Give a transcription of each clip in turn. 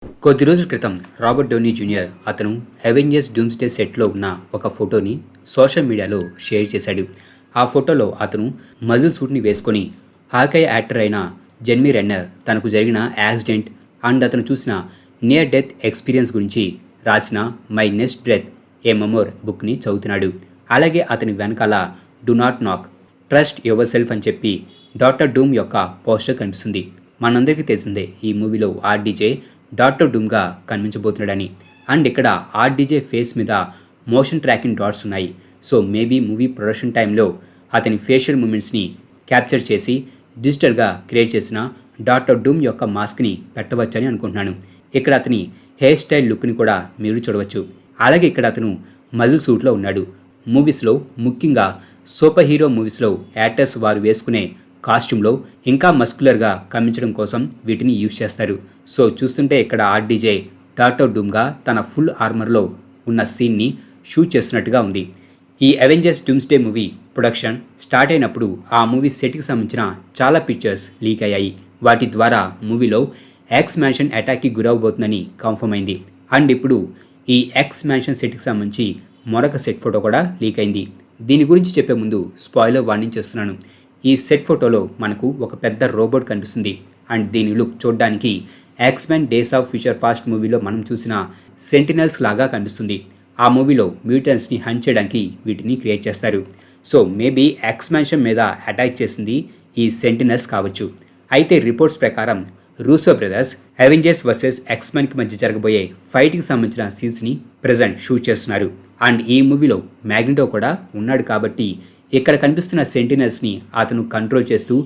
కొద్ది రోజుల క్రితం రాబర్ట్ డౌనీ జూనియర్ అతను అవెంజర్స్ డూమ్స్డే సెట్లో ఉన్న ఒక ఫోటోని సోషల్ మీడియాలో షేర్ చేశాడు. ఆ ఫోటోలో అతను మజిల్ సూట్ని వేసుకొని హాకై యాక్టర్ అయిన జెర్మీ రెన్నర్ తనకు జరిగిన యాక్సిడెంట్ అండ్ అతను చూసిన నియర్ డెత్ ఎక్స్పీరియన్స్ గురించి రాసిన మై నెక్స్ట్ బ్రెత్ ఏ మెమోర్ బుక్ని చదువుతున్నాడు. అలాగే అతని వెనకాల డు నాట్ నాక్, ట్రస్ట్ యువర్ సెల్ఫ్ అని చెప్పి డాక్టర్ డూమ్ యొక్క పోస్టర్ కనిపిస్తుంది. మనందరికీ తెలిసిందే ఈ మూవీలో ఆర్డీజే డాక్టర్ డూమ్గా కనిపించబోతున్నాడని. అండ్ ఇక్కడ ఆర్డీజే ఫేస్ మీద మోషన్ ట్రాకింగ్ డాట్స్ ఉన్నాయి. సో మేబీ మూవీ ప్రొడక్షన్ టైంలో అతని ఫేషియల్ మూమెంట్స్ని క్యాప్చర్ చేసి డిజిటల్గా క్రియేట్ చేసిన డాక్టర్ డూమ్ యొక్క మాస్క్ని పెట్టవచ్చని అనుకుంటున్నాను. ఇక్కడ అతని హెయిర్ స్టైల్ లుక్ని కూడా మీరు చూడవచ్చు. అలాగే ఇక్కడ అతను మజిల్ సూట్లో ఉన్నాడు. మూవీస్లో ముఖ్యంగా సూపర్ హీరో మూవీస్లో యాక్టర్స్ వారు వేసుకునే కాస్ట్యూమ్లో ఇంకా మస్కులర్గా కనిపించడం కోసం వీటిని యూజ్ చేస్తారు. సో చూస్తుంటే ఇక్కడ ఆర్డీజే డాక్టర్ డూమ్గా తన ఫుల్ ఆర్మర్లో ఉన్న సీన్ని షూట్ చేస్తున్నట్టుగా ఉంది. ఈ Avengers Doomsday movie production start అయినప్పుడు ఆ మూవీ సెట్కి సంబంధించిన చాలా పిక్చర్స్ లీక్ అయ్యాయి. వాటి ద్వారా మూవీలో ఎక్స్ మ్యాన్షన్ అటాక్కి గురవబోతుందని కన్ఫర్మ్ అయింది. అండ్ ఇప్పుడు ఈ ఎక్స్ మ్యాన్షన్ సెట్కి సంబంధించి మరొక సెట్ ఫోటో కూడా లీక్ అయింది. దీని గురించి చెప్పే ముందు స్పాయిలర్ వార్నింగ్ చేస్తున్నాను. ఈ సెట్ ఫోటోలో మనకు ఒక పెద్ద రోబోట్ కనిపిస్తుంది. అండ్ దీని లుక్ చూడడానికి X-Men days of future past మూవీలో మనం చూసిన సెంటినల్స్ లాగా కనిపిస్తుంది. ఆ మూవీలో మ్యూటెంట్స్ని హంట్ చేయడానికి వీటిని క్రియేట్ చేస్తారు. సో మేబీ ఎక్స్ మ్యాన్షన్ మీద అటాక్ చేసింది ఈ సెంటినల్స్ కావచ్చు. అయితే రిపోర్ట్స్ ప్రకారం రూసో బ్రదర్స్ అవెంజర్స్ వర్సెస్ ఎక్స్మెన్కి మధ్య జరగబోయే ఫైట్కి సంబంధించిన సీన్స్ని ప్రజెంట్ షూట్ చేస్తున్నారు. అండ్ ఈ మూవీలో మ్యాగ్నిటో కూడా ఉన్నాడు కాబట్టి ఇక్కడ కనిపిస్తున్న సెంటినల్స్ని అతను కంట్రోల్ చేస్తూ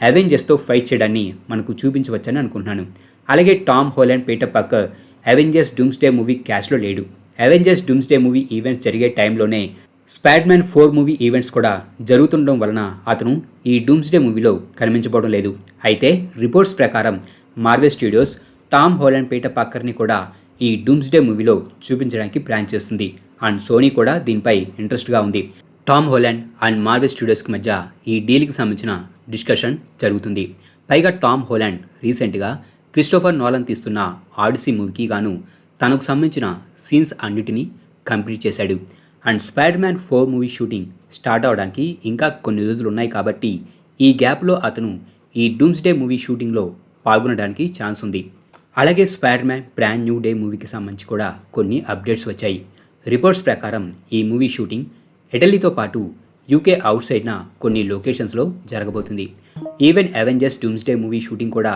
అవెంజర్స్తో ఫైట్ చేయడాన్ని మనకు చూపించవచ్చని అనుకుంటున్నాను. అలాగే Tom Holland Peter Parker Avengers Doomsday movie క్యాష్లో లేడు. అవెంజర్స్ డూమ్స్డే మూవీ ఈవెంట్స్ జరిగే టైంలోనే స్పైడర్-మ్యాన్ 4 మూవీ ఈవెంట్స్ కూడా జరుగుతుండడం వలన అతను ఈ డూమ్స్డే మూవీలో కనిపించబోవడం లేదు. అయితే రిపోర్ట్స్ ప్రకారం Marvel Studios Tom Holland Peter పార్కర్ని కూడా ఈ డూమ్స్డే మూవీలో చూపించడానికి ప్లాన్ చేస్తుంది. అండ్ సోనీ కూడా దీనిపై ఇంట్రెస్ట్గా ఉంది. టామ్ హాలండ్ అండ్ మార్వెల్ స్టూడియోస్కి మధ్య ఈ డీల్కి సంబంధించిన డిస్కషన్ జరుగుతుంది. పైగా టామ్ హాలండ్ రీసెంట్గా క్రిస్టోఫర్ నోలన్ తీస్తున్న ఆడిసీ మూవీకి గాను తనకు సంబంధించిన సీన్స్ అన్నిటినీ కంప్లీట్ చేశాడు. And spider-man 4 movie shooting start అవడానికి ఇంకా కొన్ని రోజులు ఉన్నాయి కాబట్టి ఈ గ్యాప్లో అతను ఈ డూమ్స్డే మూవీ షూటింగ్లో పాల్గొనడానికి ఛాన్స్ ఉంది. అలాగే స్పైడర్-మ్యాన్ బ్రాండ్ న్యూ డే మూవీకి సంబంధించి కూడా కొన్ని అప్డేట్స్ వచ్చాయి. రిపోర్ట్స్ ప్రకారం ఈ మూవీ షూటింగ్ ఇటలీతో పాటు యూకే అవుట్ సైడ్న కొన్ని లొకేషన్స్లో జరగబోతుంది. Even Avengers Doomsday movie shooting కూడా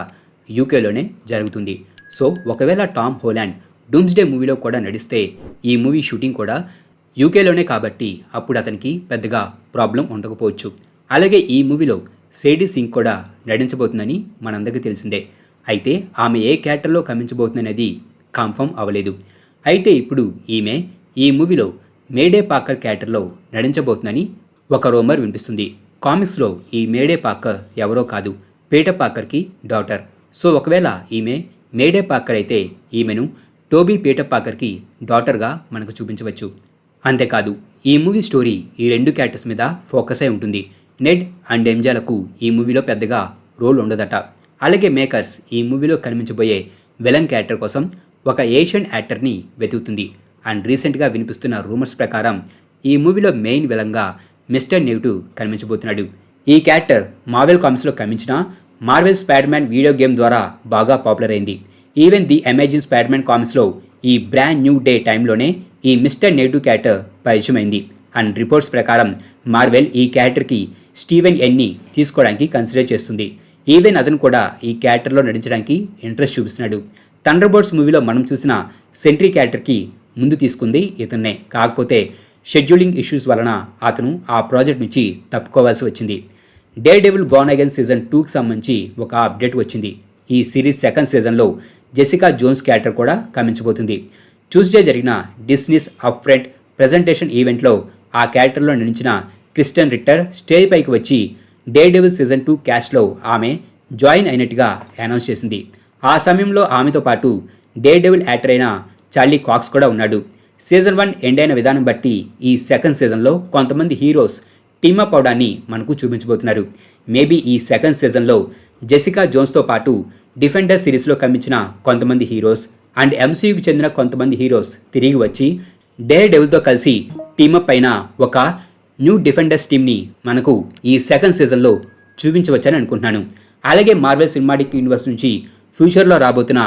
యూకేలోనే జరుగుతుంది. సో ఒకవేళ టామ్ హాలండ్ డూమ్స్డే మూవీలో కూడా నడిస్తే ఈ మూవీ షూటింగ్ కూడా యూకేలోనే కాబట్టి అప్పుడు అతనికి పెద్దగా ప్రాబ్లం ఉండకపోవచ్చు. అలాగే ఈ మూవీలో సేడీ సింగ్ కూడా నటించబోతుందని మనందరికీ తెలిసిందే. అయితే ఆమె ఏ క్యారెక్టర్లో కనిపించబోతుందనేది కన్ఫర్మ్ అవ్వలేదు. అయితే ఇప్పుడు ఈమె ఈ మూవీలో మేడే పాకర్ క్యారెక్టర్లో నటించబోతుందని ఒక రూమర్ వినిపిస్తుంది. కామిక్స్లో ఈ మేడే పాకర్ ఎవరో కాదు, పీటర్ పాకర్కి డాటర్. సో ఒకవేళ ఈమె మేడే పాకర్ అయితే ఈమెను టోబీ పీటర్ పాకర్కి డాటర్గా మనకు చూపించవచ్చు. అంతేకాదు ఈ మూవీ స్టోరీ ఈ 2 క్యారెక్టర్స్ మీద ఫోకస్ అయి ఉంటుంది. నెడ్ అండ్ ఎంజాలకు ఈ మూవీలో పెద్దగా రోల్ ఉండదట. అలాగే మేకర్స్ ఈ మూవీలో కనిపించబోయే విలన్ క్యారెక్టర్ కోసం ఒక ఏషియన్ యాక్టర్ని వెతుకుతుంది. అండ్ రీసెంట్గా వినిపిస్తున్న రూమర్స్ ప్రకారం ఈ మూవీలో మెయిన్ విలన్గా మిస్టర్ నెగిటివ్ కనిపించబోతున్నాడు. ఈ క్యారెక్టర్ మార్వెల్ కామిక్స్లో కనిపించిన మార్వెల్ స్పైడర్-మ్యాన్ వీడియో గేమ్ ద్వారా బాగా పాపులర్ అయింది. ఈవెన్ ది అమేజింగ్ స్పైడర్-మ్యాన్ కామిక్స్లో ఈ బ్రాండ్ న్యూ డే టైంలోనే ఈ మిస్టర్ నెగిటివ్ క్యారెక్టర్ పరిచయం అయింది. అండ్ రిపోర్ట్స్ ప్రకారం మార్వెల్ ఈ క్యారెక్టర్కి స్టీవెన్ ఎన్ని తీసుకోవడానికి కన్సిడర్ చేస్తుంది. ఈవెన్ అతను కూడా ఈ క్యారెక్టర్లో నటించడానికి ఇంట్రెస్ట్ చూపిస్తున్నాడు. థండర్బోల్ట్స్ మూవీలో మనం చూసిన సెంట్రీ క్యారెక్టర్కి ముందు తీసుకుంది ఇతన్నే. కాకపోతే షెడ్యూలింగ్ ఇష్యూస్ వలన అతను ఆ ప్రాజెక్ట్ నుంచి తప్పుకోవాల్సి వచ్చింది. Day devil Born again season 2కి సంబంధించి ఒక అప్డేట్ వచ్చింది. ఈ సిరీస్ 2nd సీజన్లో జెసికా జోన్స్ క్యారెక్టర్ కూడా కనిపించబోతుంది. ట్యూస్డే జరిగిన డిస్నీస్ అప్ ఫ్రంట్ ప్రెజెంటేషన్ ఈవెంట్లో ఆ క్యారెక్టర్లో నటించిన క్రిస్టన్ రిట్టర్ స్టేజ్ పైకి వచ్చి డే డెవిల్ సీజన్ 2 క్యాస్ట్లో ఆమె జాయిన్ అయినట్టుగా అనౌన్స్ చేసింది. ఆ సమయంలో ఆమెతో పాటు డే డెవిల్ యాక్టర్ అయిన చార్లీ కాక్స్ కూడా ఉన్నాడు. సీజన్ 1 ఎండ్ అయిన విధానం బట్టి ఈ 2nd సీజన్లో కొంతమంది హీరోస్ టీమప్ అవడాన్ని మనకు చూపించబోతున్నారు. మేబీ ఈ 2nd సీజన్లో జెసికా జోన్స్తో పాటు డిఫెండర్ సిరీస్లో కనిపించిన కొంతమంది హీరోస్ అండ్ ఎంసీయూకి చెందిన కొంతమంది హీరోస్ తిరిగి వచ్చి డేర్ డెవిల్తో కలిసి టీమప్ అయిన ఒక న్యూ డిఫెండర్స్ టీమ్ని మనకు ఈ సెకండ్ సీజన్లో చూపించవచ్చని అనుకుంటున్నాను. అలాగే మార్వెల్ సినిమాటిక్ యూనివర్స్ నుంచి ఫ్యూచర్లో రాబోతున్న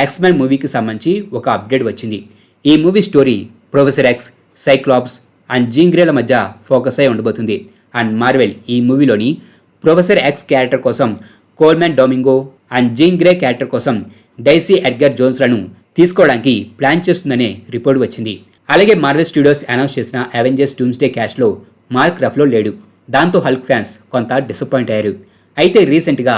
ఎక్స్‌మెన్ మూవీకి సంబంధించి ఒక అప్డేట్ వచ్చింది. ఈ movie story professor X, Cyclops and Jean గ్రేల మధ్య ఫోకస్ అయి ఉండబోతుంది. అండ్ మార్వెల్ ఈ మూవీలోని ప్రొఫెసర్ ఎక్స్ క్యారెక్టర్ కోసం Colman Domingo and Jean Grey character కోసం డైసీ ఎడ్గర్ జోన్స్లను తీసుకోవడానికి ప్లాన్ చేస్తుందనే రిపోర్ట్ వచ్చింది. అలాగే మార్వెల్ స్టూడియోస్ అనౌన్స్ చేసిన అవెంజర్స్ డూమ్స్డే క్యాష్లో మార్క్ రఫ్లో లేడు. దాంతో హల్క్ ఫ్యాన్స్ కొంత డిసప్పాయింట్ అయ్యారు. అయితే రీసెంట్గా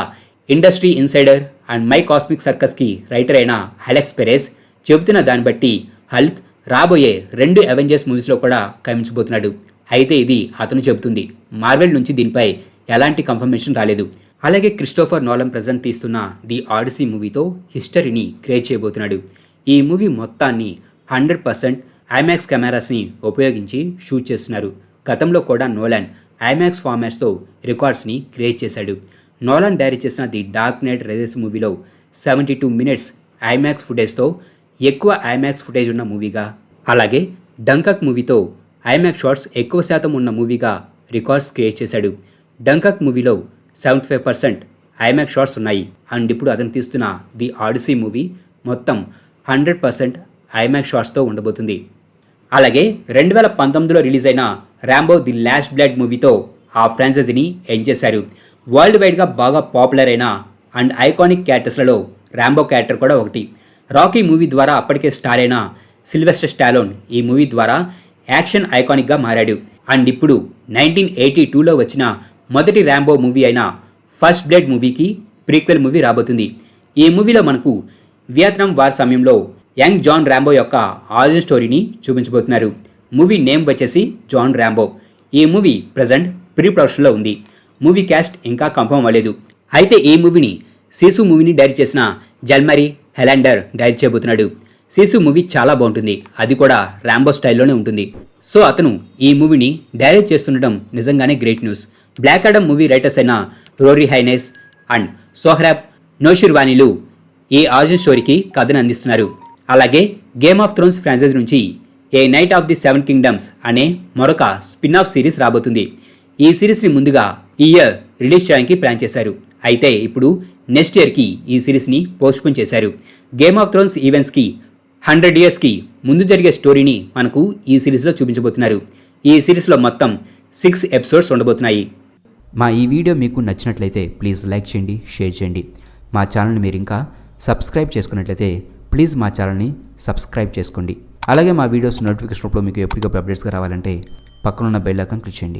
industry insider and my cosmic సర్కస్కి రైటర్ అయిన అలెక్స్ పెరెస్ చెబుతున్న దాన్ని బట్టి హల్క్ రాబోయే 2 అవెంజర్స్ మూవీస్లో కూడా కనిపించబోతున్నాడు. అయితే ఇది అతను చెబుతుంది. మార్వెల్ నుంచి దీనిపై ఎలాంటి కన్ఫర్మేషన్ రాలేదు. అలాగే క్రిస్టోఫర్ నోలన్ ప్రజెంట్ తీస్తున్న ది ఆడిసీ మూవీతో హిస్టరీని క్రియేట్ చేయబోతున్నాడు. ఈ మూవీ మొత్తాన్ని 100% ఐమాక్స్ కెమెరాస్ని ఉపయోగించి షూట్ చేస్తున్నారు. గతంలో కూడా నోలాన్ ఐమాక్స్ ఫార్మాట్స్తో రికార్డ్స్ని క్రియేట్ చేశాడు. నోలాన్ డైరెక్ట్ చేసిన ది డార్క్ నైట్ రైజెస్ మూవీలో 72 మినిట్స్ ఐమాక్స్ ఫుటేజ్తో ఎక్కువ ఐమాక్స్ ఫుటేజ్ ఉన్న మూవీగా, అలాగే డంకక్ మూవీతో ఐమాక్స్ షాట్స్ ఎక్కువ శాతం ఉన్న మూవీగా రికార్డ్స్ క్రియేట్ చేశాడు. డంకక్ మూవీలో 75% ఐమాక్స్ షాట్స్ ఉన్నాయి. అండ్ ఇప్పుడు అతను తీస్తున్న ది ఆడిసీ మూవీ మొత్తం 100% ఐమాక్స్ షాట్స్తో ఉండబోతుంది. అలాగే 2019లో రిలీజ్ అయిన ర్యాంబో ది లాస్ట్ బ్లడ్ మూవీతో ఆ ఫ్రాంచైజీని ఎండ్ చేశారు. వరల్డ్ వైడ్గా బాగా పాపులర్ అయిన అండ్ ఐకానిక్ క్యారెక్టర్స్లలో ర్యాంబో క్యారెక్టర్ కూడా ఒకటి. రాకీ మూవీ ద్వారా అప్పటికే స్టార్ అయిన సిల్వెస్టర్ స్టాలోన్ ఈ మూవీ ద్వారా యాక్షన్ ఐకానిక్గా మారాడు. అండ్ ఇప్పుడు 1982లో వచ్చిన మొదటి ర్యాంబో మూవీ అయిన ఫస్ట్ బ్లడ్ మూవీకి ప్రీక్వెల్ మూవీ రాబోతుంది. ఈ మూవీలో మనకు వియత్నాం వార్ సమయంలో యంగ్ జాన్ ర్యాంబో యొక్క ఆరిజిన్ స్టోరీని చూపించబోతున్నారు. మూవీ నేమ్ వచ్చేసి జాన్ ర్యాంబో. ఈ మూవీ ప్రజెంట్ ప్రీ ప్రొడక్షన్లో ఉంది. మూవీ క్యాస్ట్ ఇంకా కన్ఫర్మ్ అవ్వలేదు. అయితే ఈ మూవీని సిసు మూవీని డైరెక్ట్ చేసిన జల్మరీ హెలాండర్ డైరెక్ట్ చేయబోతున్నాడు. సిసు మూవీ చాలా బాగుంటుంది. అది కూడా ర్యాంబో స్టైల్లోనే ఉంటుంది. సో అతను ఈ మూవీని డైరెక్ట్ చేస్తుండడం నిజంగానే great news. Black Adam movie writers అయిన రోరీ హైనెస్ అండ్ సోహ్రాబ్ నోషిర్వానీలు ఈ ఆరిజిన్ స్టోరీకి కథను అందిస్తున్నారు. అలాగే గేమ్ ఆఫ్ థ్రోన్స్ ఫ్రాంచైజ్ నుంచి ఏ నైట్ ఆఫ్ ది 7 కింగ్డమ్స్ అనే మరొక స్పిన్ ఆఫ్ సిరీస్ రాబోతుంది. ఈ సిరీస్ని ముందుగా ఈ ఇయర్ రిలీజ్ చేయడానికి ప్లాన్ చేశారు. అయితే ఇప్పుడు నెక్స్ట్ ఇయర్కి ఈ సిరీస్ని పోస్ట్పోన్ చేశారు. గేమ్ ఆఫ్ థ్రోన్స్ ఈవెంట్స్కి 100 ఇయర్స్కి ముందు జరిగే స్టోరీని మనకు ఈ సిరీస్లో చూపించబోతున్నారు. ఈ సిరీస్లో మొత్తం 6 ఎపిసోడ్స్ ఉండబోతున్నాయి. మా ఈ వీడియో మీకు నచ్చినట్లయితే ప్లీజ్ లైక్ చేయండి, షేర్ చేయండి. మా ఛానల్ని మీరు ఇంకా సబ్స్క్రైబ్ చేసుకున్నట్లయితే ప్లీజ్ మా ఛానల్ని సబ్స్క్రైబ్ చేసుకోండి. అలాగే మా వీడియోస్ నోటిఫికేషన్ రూపంలో మీకు ఎప్పటికప్పుడు అప్డేట్స్గా రావాలంటే పక్కనున్న బెల్ ఐకాన్ క్లిక్ చేయండి.